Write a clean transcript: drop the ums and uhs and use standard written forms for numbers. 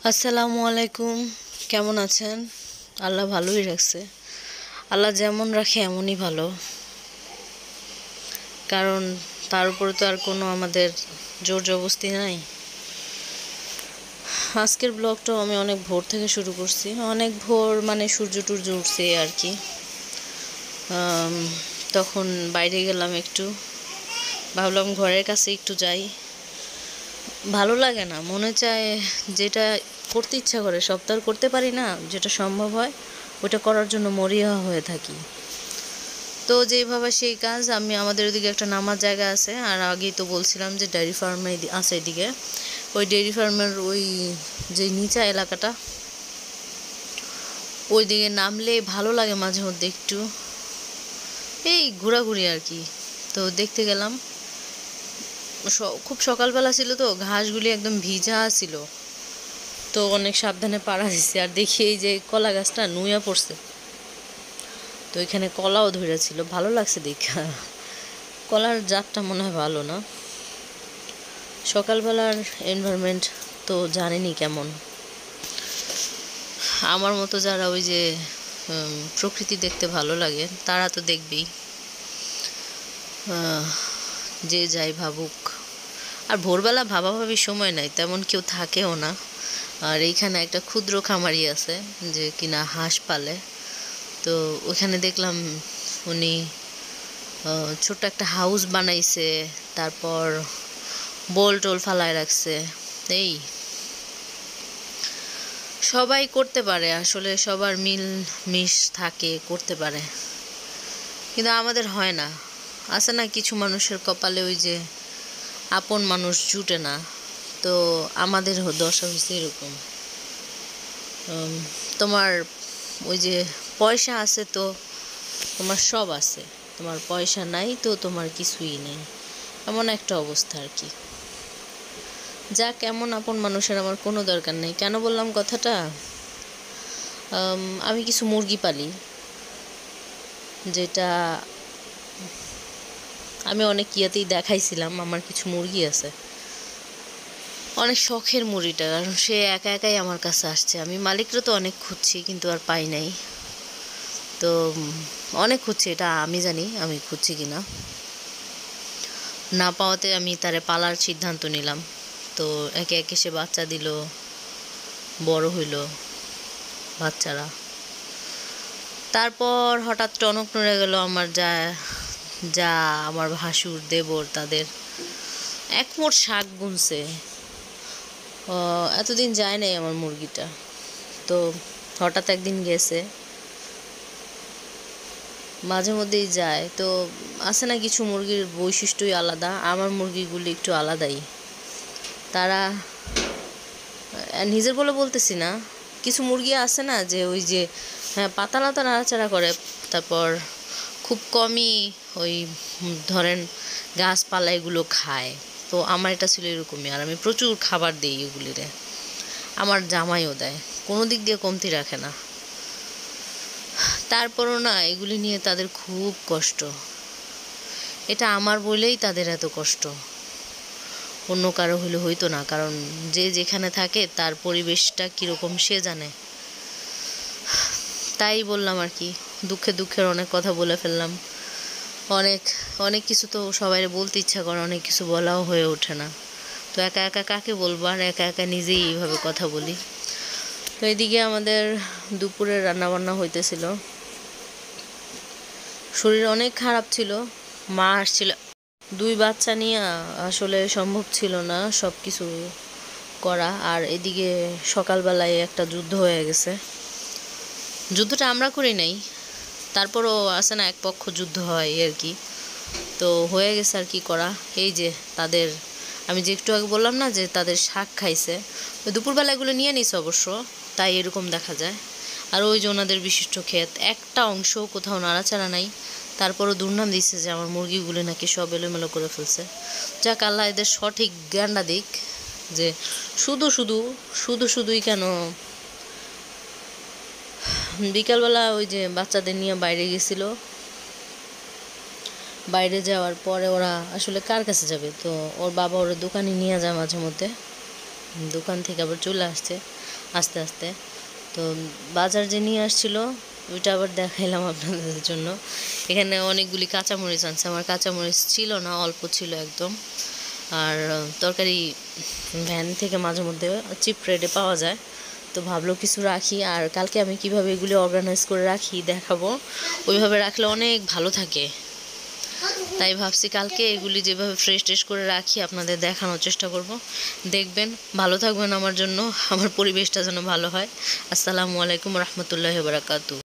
আসসালামু আলাইকুম। কেমন আছেন? আল্লাহ ভালোই রাখছে। আল্লাহ যেমন রাখে এমনই ভালো, কারণ তার উপরে তো আর কোনো আমাদের জোর জবস্তি নাই। আজকের ব্লগটাও আমি অনেক ভোর থেকে শুরু করছি, অনেক ভোর মানে সূর্য টুর্য উঠছে আর কি। তখন বাইরে গেলাম একটু, ভাবলাম ঘরের কাছে একটু যাই। ভালো লাগে না, মনে চায় যেটা করতে ইচ্ছা করে সব তো আর করতে পারি না, যেটা সম্ভব হয় ওটা করার জন্য মরিয়া হয়ে থাকি। তো যেভাবে সেই কাজ, আমি আমাদের ওদিকে একটা নামার জায়গা আছে, আর আগেই তো বলছিলাম যে ডেয়ারি ফার্মে আছে এদিকে। ওই ডেয়ারি ফার্মের ওই যে নিচা এলাকাটা, ওই দিকে নামলে ভালো লাগে মাঝে মধ্যে একটু এই ঘোরাঘুরি আর কি। তো দেখতে গেলাম, খুব সকালবেলা ছিল তো ঘাসগুলি একদম ভিজা ছিল, তো অনেক সাবধানে পাড়া দিচ্ছে। আর দেখি এই যে কলা গাছটা নুইয়া পড়ছে, তো এখানে কলাও ধরেছিল, ভালো লাগছে দেখা। কলার জাতটা মনে হয় ভালো না। সকালবেলার এনভায়রনমেন্ট তো জানেনই কেমন। আমার মতো যারা ওই যে প্রকৃতি দেখতে ভালো লাগে তারা তো দেখবেই, যে যাই ভাবুক। আর ভোরবেলা ভাবাভাবির সময় নাই, তেমন কেউ থাকেও না। আর এইখানে একটা ক্ষুদ্র খামারি আছে যে কিনা হাঁস পালে, তো ওখানে দেখলাম উনি ছোট্ট একটা হাউস বানাইছে, তারপর বোল টোল ফালায় রাখছে। এই সবাই করতে পারে আসলে, সবার মিল মিশ থাকে, করতে পারে, কিন্তু আমাদের হয় না। আছে না কিছু মানুষের কপালে ওই যে আপন মানুষ জুটে না, তো আমাদের দশা হয়েছে এরকম। তোমার ওই যে পয়সা আছে তো তোমার সব আছে, তোমার পয়সা নাই তো তোমার কিছুই নেই, এমন একটা অবস্থা আর কি। যা কেমন আপন মানুষের আমার কোনো দরকার নেই। কেন বললাম কথাটা? আমি কিছু মুরগি পালি, যেটা আমি অনেক ইয়াতেই দেখাইছিলাম। আমার কিছু মুরগি আছে, অনেক শখের মুরগিটা, কারণ সে একা একাই আমার কাছে আসছে। আমি মালিকরা তো অনেক খুঁজছি কিন্তু আর পাই নাই। তো অনেক খুঁজছি, এটা আমি জানি আমি খুঁজছি কিনা। না পাওয়াতে আমি তারে পালার সিদ্ধান্ত নিলাম। তো একে একে সে বাচ্চা দিল, বড় হইল বাচ্চারা। তারপর হঠাৎ টনক নড়ে গেল আমার, যা যা আমার ভাসুর দেবর তাদের এক মোট শাক বুনছে। এতদিন যায় নাই আমার মুরগিটা, তো হঠাৎ একদিন গেছে, মাঝে মধ্যেই যায়। তো আছে না কিছু মুরগির বৈশিষ্ট্যই আলাদা, আমার মুরগিগুলি একটু আলাদাই। তারা নিজের বলে বলতেছি না, কিছু মুরগি আছে না যে ওই যে হ্যাঁ পাতা লাতা নাড়াচাড়া করে, তারপর খুব কমই ওই ধরেন গাছপালা এগুলো খায়। তো আমার এটা ছিল এরকমই, আর আমি প্রচুর খাবার দিই এগুলিরে। আমার জামাইও দেয়, কোনো দিক দিয়ে কমতি রাখে না। তারপরও না এগুলি নিয়ে তাদের খুব কষ্ট। এটা আমার বলেই তাদের এত কষ্ট, অন্য কারো হলে হইতো না, কারণ যে যেখানে থাকে তার পরিবেশটা কীরকম সে জানে। তাই বললাম আর কি, দুঃখে দুঃখের অনেক কথা বলে ফেললাম। অনেক অনেক কিছু তো সবাই বলতে ইচ্ছা করে, অনেক কিছু বলাও হয়ে ওঠে না। তো একা একা কাকে বলবো, আর একা একা নিজেই এইভাবে কথা বলি। তো এদিকে আমাদের দুপুরে রান্নাবান্না হইতেছিল, শরীর অনেক খারাপ ছিল, মা আসছিল। দুই বাচ্চা নিয়ে আসলে সম্ভব ছিল না সব কিছু করা। আর এদিকে সকালবেলায় একটা যুদ্ধ হয়ে গেছে। যুদ্ধটা আমরা করি নাই, তারপরও আছে না এক পক্ষ যুদ্ধ হয় আর কি। তো হয়ে গেছে আর কি করা। এই যে তাদের, আমি যে একটু আগে বললাম না যে তাদের শাক খাইছে, ওই দুপুরবেলা এগুলো নিয়ে নিছে অবশ্য, তাই এরকম দেখা যায়। আর ওই যে ওনাদের বিশিষ্ট ক্ষেত, একটা অংশ কোথাও নাড়াচাড়া নাই, তারপরও দুর্নাম দিচ্ছে যে আমার মুরগিগুলো নাকি সব এলোমেলো করে ফেলছে। যাক আল্লাহ এদের সঠিক জ্ঞানটা দিক, যে শুধু শুধু শুধুই কেন। বিকালবেলা ওই যে বাচ্চাদের নিয়ে বাইরে গেছিল, বাইরে যাওয়ার পরে ওরা আসলে কার কাছে যাবে, তো ওর বাবা ওর দোকানে নিয়ে যায় মাঝে মধ্যে। দোকান থেকে আবার চলে আসছে আস্তে আস্তে। তো বাজার যে নিয়ে আসছিল ওইটা আবার দেখাইলাম আপনাদের জন্য। এখানে অনেকগুলি কাঁচামরিচ আনছে, আমার কাঁচামরিচ ছিল না, অল্প ছিল একদম। আর তরকারি ভ্যান থেকে মাঝে মধ্যে চিপ রেটে পাওয়া যায়, তো ভাবলো কিছু রাখি। আর কালকে আমি কিভাবে এগুলি অর্গানাইজ করে রাখি দেখাবো। ওইভাবে রাখলে অনেক ভালো থাকে, তাই ভাবছি কালকে এগুলি যেভাবে ফ্রেশ ট্রেশ করে রাখি আপনাদের দেখানোর চেষ্টা করব। দেখবেন, ভালো থাকবেন আমার জন্য, আমার পরিবেশটা যেন ভালো হয়। আসসালামু আলাইকুম রহমতুল্লাহি ওয়া বারাকাতুহু।